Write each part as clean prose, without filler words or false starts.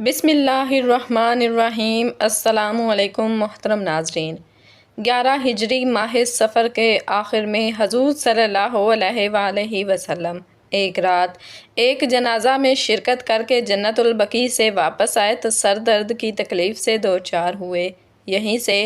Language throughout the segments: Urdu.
بسم اللہ الرحمن الرحیم۔ السلام علیکم محترم ناظرین۔ 11 ہجری ماہ صفر کے آخر میں حضور صلی اللہ علیہ وآلہ وسلم ایک رات ایک جنازہ میں شرکت کر کے جنت البقیع سے واپس آئے تو سر درد کی تکلیف سے دوچار ہوئے۔ یہیں سے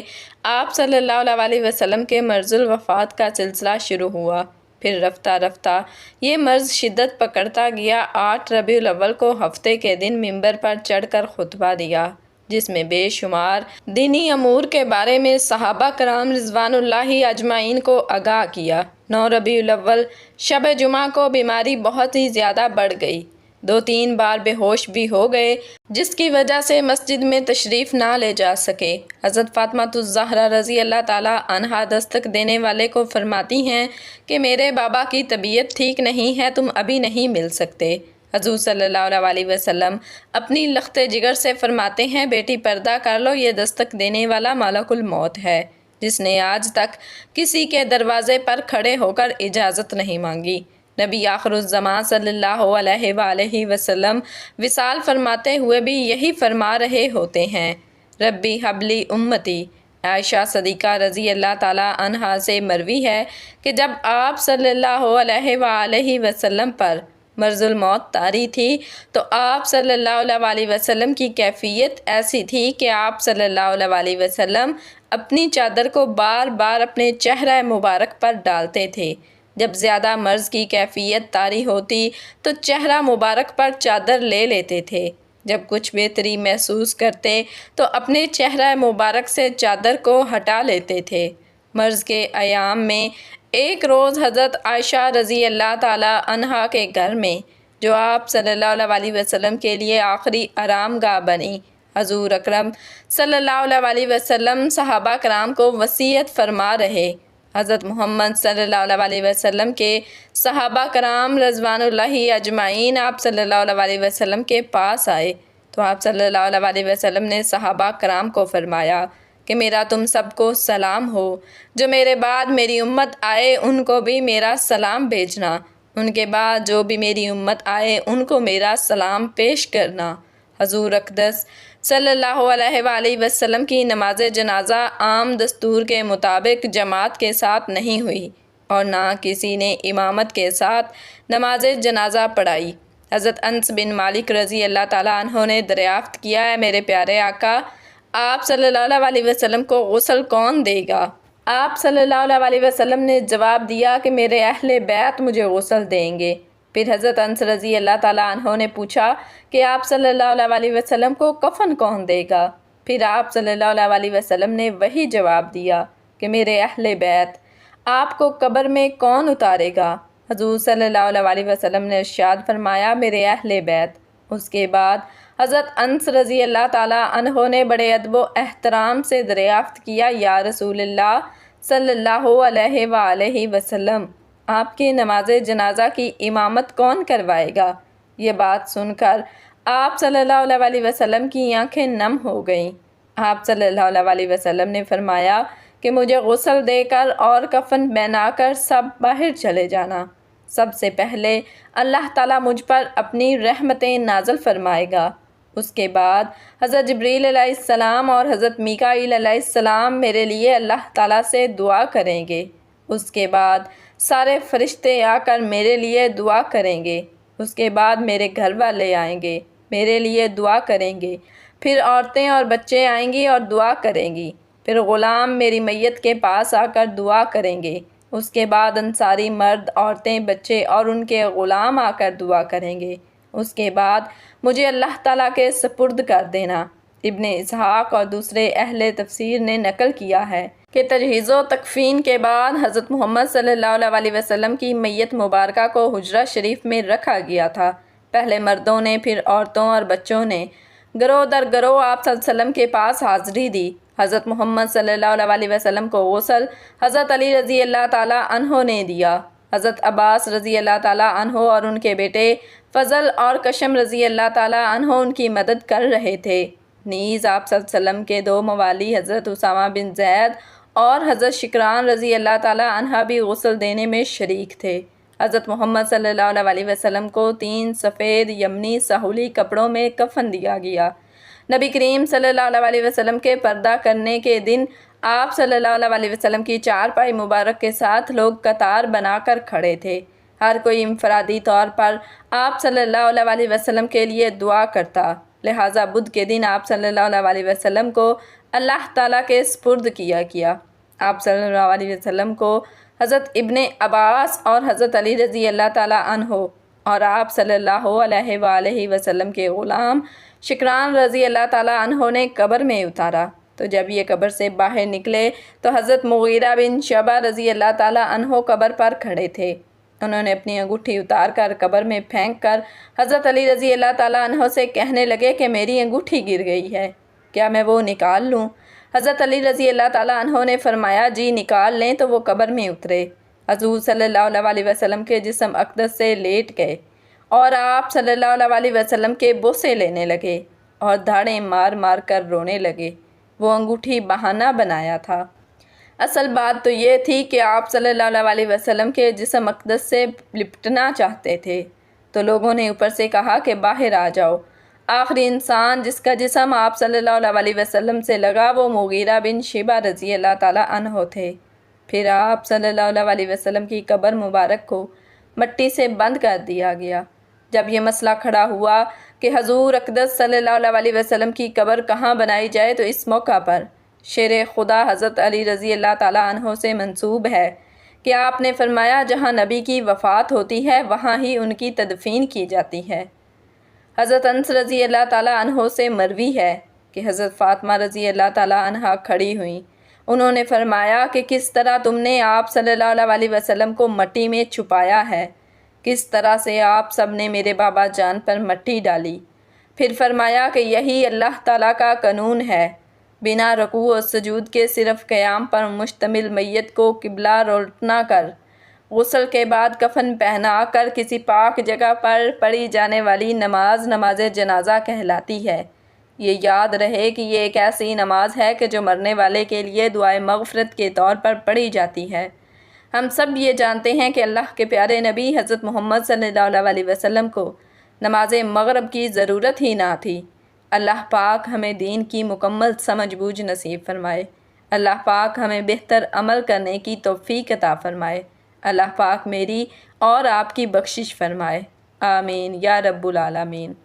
آپ صلی اللہ علیہ وسلم کے مرض الوفات کا سلسلہ شروع ہوا۔ پھر رفتہ رفتہ یہ مرض شدت پکڑتا گیا۔ 8 ربیع الاول کو ہفتے کے دن منبر پر چڑھ کر خطبہ دیا، جس میں بے شمار دینی امور کے بارے میں صحابہ کرام رضوان اللہ اجمعین کو آگاہ کیا۔ 9 ربیع الاول شب جمعہ کو بیماری بہت ہی زیادہ بڑھ گئی۔ 2-3 بار بے ہوش بھی ہو گئے، جس کی وجہ سے مسجد میں تشریف نہ لے جا سکے۔ حضرت فاطمہ الزہرا رضی اللہ تعالیٰ عنہا دستک دینے والے کو فرماتی ہیں کہ میرے بابا کی طبیعت ٹھیک نہیں ہے، تم ابھی نہیں مل سکتے۔ حضور صلی اللہ علیہ وسلم اپنی لخت جگر سے فرماتے ہیں، بیٹی پردہ کر لو، یہ دستک دینے والا ملک الموت ہے، جس نے آج تک کسی کے دروازے پر کھڑے ہو کر اجازت نہیں مانگی۔ نبی آخر الزمان صلی اللہ علیہ وآلہ وسلم وصال فرماتے ہوئے بھی یہی فرما رہے ہوتے ہیں، ربی حبلی امتی۔ عائشہ صدیقہ رضی اللہ تعالیٰ عنہا سے مروی ہے کہ جب آپ صلی اللہ علیہ وآلہ وسلم پر مرض الموت طاری تھی تو آپ صلی اللہ علیہ وسلم کی کیفیت ایسی تھی کہ آپ صلی اللہ علیہ وسلم اپنی چادر کو بار بار اپنے چہرہ مبارک پر ڈالتے تھے۔ جب زیادہ مرض کی کیفیت طاری ہوتی تو چہرہ مبارک پر چادر لے لیتے تھے۔ جب کچھ بہتری محسوس کرتے تو اپنے چہرہ مبارک سے چادر کو ہٹا لیتے تھے۔ مرض کے ایام میں ایک روز حضرت عائشہ رضی اللہ تعالیٰ عنہا کے گھر میں، جو آپ صلی اللہ علیہ وسلم کے لیے آخری آرام گاہ بنی، حضور اکرم صلی اللہ علیہ وسلم صحابہ کرام کو وصیت فرما رہے۔ حضرت محمد صلی اللہ علیہ وسلم کے صحابہ کرام رضوان اللہ اجمعین آپ صلی اللہ علیہ وسلم کے پاس آئے تو آپ صلی اللہ علیہ وسلم نے صحابہ کرام کو فرمایا کہ میرا تم سب کو سلام ہو، جو میرے بعد میری امت آئے ان کو بھی میرا سلام بھیجنا، ان کے بعد جو بھی میری امت آئے ان کو میرا سلام پیش کرنا۔ حضور اقدس صلی اللہ علیہ وآلہ وسلم کی نماز جنازہ عام دستور کے مطابق جماعت کے ساتھ نہیں ہوئی اور نہ کسی نے امامت کے ساتھ نماز جنازہ پڑھائی۔ حضرت انس بن مالک رضی اللہ تعالیٰ عنہ نے دریافت کیا ہے، میرے پیارے آقا، آپ صلی اللہ علیہ وسلم کو غسل کون دے گا؟ آپ صلی اللہ علیہ وسلم نے جواب دیا کہ میرے اہل بیت مجھے غسل دیں گے۔ پھر حضرت انس رضی اللہ تعالیٰ عنہ نے پوچھا کہ آپ صلی اللہ علیہ وسلم کو کفن کون دے گا؟ پھر آپ صلی اللہ علیہ وسلم نے وہی جواب دیا کہ میرے اہل بیت۔ آپ کو قبر میں کون اتارے گا؟ حضور صلی اللہ علیہ وسلم نے ارشاد فرمایا، میرے اہل بیت۔ اس کے بعد حضرت انس رضی اللہ تعالیٰ عنہ نے بڑے ادب و احترام سے دریافت کیا، یا رسول اللہ صلی اللہ علیہ وآلہ وسلم، آپ کی نماز جنازہ کی امامت کون کروائے گا؟ یہ بات سن کر آپ صلی اللہ علیہ وسلم کی آنکھیں نم ہو گئیں۔ آپ صلی اللہ علیہ وسلم نے فرمایا کہ مجھے غسل دے کر اور کفن پہنا کر سب باہر چلے جانا۔ سب سے پہلے اللہ تعالیٰ مجھ پر اپنی رحمتیں نازل فرمائے گا۔ اس کے بعد حضرت جبریل علیہ السلام اور حضرت میکائیل علیہ السلام میرے لیے اللہ تعالیٰ سے دعا کریں گے۔ اس کے بعد سارے فرشتے آ کر میرے لیے دعا کریں گے۔ اس کے بعد میرے گھر والے آئیں گے، میرے لیے دعا کریں گے۔ پھر عورتیں اور بچے آئیں گی اور دعا کریں گی۔ پھر غلام میری میت کے پاس آ کر دعا کریں گے۔ اس کے بعد انصاری مرد، عورتیں، بچے اور ان کے غلام آ کر دعا کریں گے۔ اس کے بعد مجھے اللہ تعالیٰ کے سپرد کر دینا۔ ابن اسحاق اور دوسرے اہل تفسیر نے نقل کیا ہے کہ تجہیز و تکفین کے بعد حضرت محمد صلی اللہ علیہ وسلم کی میت مبارکہ کو حجرہ شریف میں رکھا گیا تھا۔ پہلے مردوں نے، پھر عورتوں اور بچوں نے گروہ در گروہ آپ صلی اللہ علیہ وسلم کے پاس حاضری دی۔ حضرت محمد صلی اللہ علیہ وسلم کو غسل حضرت علی رضی اللہ تعالیٰ عنہ نے دیا۔ حضرت عباس رضی اللہ تعالیٰ عنہ اور ان کے بیٹے فضل اور کشم رضی اللہ تعالیٰ عنہ ان کی مدد کر رہے تھے۔ نیز آپ صلی اللہ علیہ وسلم کے 2 موالی حضرت اسامہ بن زید اور حضرت شکران رضی اللہ تعالیٰ عنہ بھی غسل دینے میں شریک تھے۔ حضرت محمد صلی اللہ علیہ وسلم کو 3 سفید یمنی سہولی کپڑوں میں کفن دیا گیا۔ نبی کریم صلی اللہ علیہ وسلم کے پردہ کرنے کے دن آپ صلی اللہ علیہ وسلم کی چارپائی مبارک کے ساتھ لوگ قطار بنا کر کھڑے تھے۔ ہر کوئی انفرادی طور پر آپ صلی اللہ علیہ وسلم کے لیے دعا کرتا، لہٰذا بدھ کے دن آپ صلی اللہ علیہ وسلم کو اللہ تعالیٰ کے سپرد کیا۔ آپ صلی اللہ علیہ وسلم کو حضرت ابن عباس اور حضرت علی رضی اللہ تعالیٰ عنہ اور آپ صلی اللہ علیہ وآلہ وسلم کے غلام شکران رضی اللہ تعالیٰ عنہ نے قبر میں اتارا، تو جب یہ قبر سے باہر نکلے تو حضرت مغیرہ بن شعبہ رضی اللہ تعالیٰ عنہ قبر پر کھڑے تھے۔ انہوں نے اپنی انگوٹھی اتار کر قبر میں پھینک کر حضرت علی رضی اللہ تعالیٰ عنہ سے کہنے لگے کہ میری انگوٹھی گر گئی ہے، کیا میں وہ نکال لوں؟ حضرت علی رضی اللہ تعالیٰ عنہ نے فرمایا جی نکال لیں، تو وہ قبر میں اترے۔ حضور صلی اللہ علیہ وسلم کے جسم اقدس سے لیٹ گئے اور آپ صلی اللہ علیہ وسلم کے بوسے لینے لگے اور دھاڑیں مار مار کر رونے لگے۔ وہ انگوٹھی بہانہ بنایا تھا، اصل بات تو یہ تھی کہ آپ صلی اللہ علیہ وسلم کے جسم اقدس سے لپٹنا چاہتے تھے، تو لوگوں نے اوپر سے کہا کہ باہر آ جاؤ۔ آخری انسان جس کا جسم آپ صلی اللہ علیہ وسلم سے لگا وہ مغیرہ بن شعبہ رضی اللہ تعالیٰ عنہ تھے۔ پھر آپ صلی اللہ علیہ وسلم کی قبر مبارک کو مٹی سے بند کر دیا گیا۔ جب یہ مسئلہ کھڑا ہوا کہ حضور اقدس صلی اللہ علیہ وسلم کی قبر کہاں بنائی جائے، تو اس موقع پر شیر خدا حضرت علی رضی اللہ تعالیٰ عنہ سے منسوب ہے کہ آپ نے فرمایا جہاں نبی کی وفات ہوتی ہے وہاں ہی ان کی تدفین کی جاتی ہے۔ حضرت انس رضی اللہ تعالیٰ عنہ سے مروی ہے کہ حضرت فاطمہ رضی اللہ تعالیٰ عنہ کھڑی ہوئیں، انہوں نے فرمایا کہ کس طرح تم نے آپ صلی اللہ علیہ وسلم کو مٹی میں چھپایا ہے، کس طرح سے آپ سب نے میرے بابا جان پر مٹی ڈالی۔ پھر فرمایا کہ یہی اللہ تعالیٰ کا قانون ہے، بنا رکوع و سجود کے صرف قیام پر مشتمل میت کو قبلہ الٹنا کر غسل کے بعد کفن پہنا کر کسی پاک جگہ پر پڑھی جانے والی نماز نماز جنازہ کہلاتی ہے۔ یہ یاد رہے کہ یہ ایک ایسی نماز ہے کہ جو مرنے والے کے لیے دعائے مغفرت کے طور پر پڑھی جاتی ہے۔ ہم سب یہ جانتے ہیں کہ اللہ کے پیارے نبی حضرت محمد صلی اللہ علیہ وسلم کو نماز مغرب کی ضرورت ہی نہ تھی۔ اللہ پاک ہمیں دین کی مکمل سمجھ بوجھ نصیب فرمائے۔ اللہ پاک ہمیں بہتر عمل کرنے کی توفیق عطا فرمائے۔ اللہ پاک میری اور آپ کی بخشش فرمائے۔ آمین یا رب العالمین۔